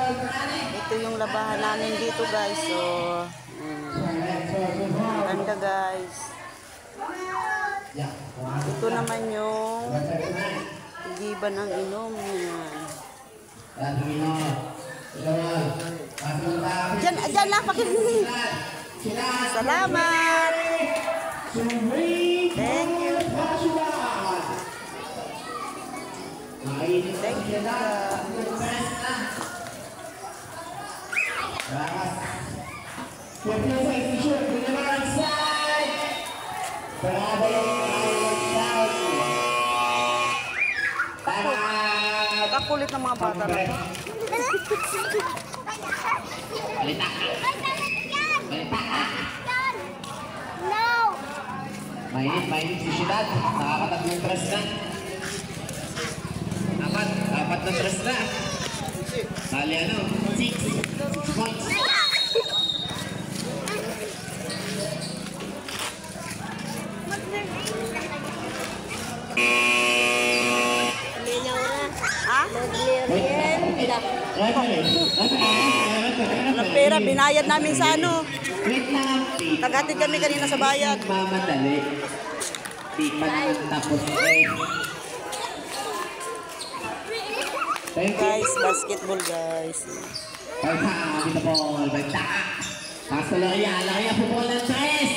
Ito yung labahan namin dito guys. So, ganda guys. Ito naman yung igiban ng inom. Diyan lang pakinig. Salamat. Thank you. Thank you. Kakulit ng mga bata na to. Balita ka. Balita ka. No! Mainit si Syudad. Nakakatatlong tres na. Apat na tres na. Bali 6 points. Ang pera, binayad namin sa ano. Naghatid kami kanina sa bayad. Mamadali. Di pa naman tapos Guys, basketball guys. Balta, dito ball. Balta. Paso lang yan. Laki ang pupol ng tres.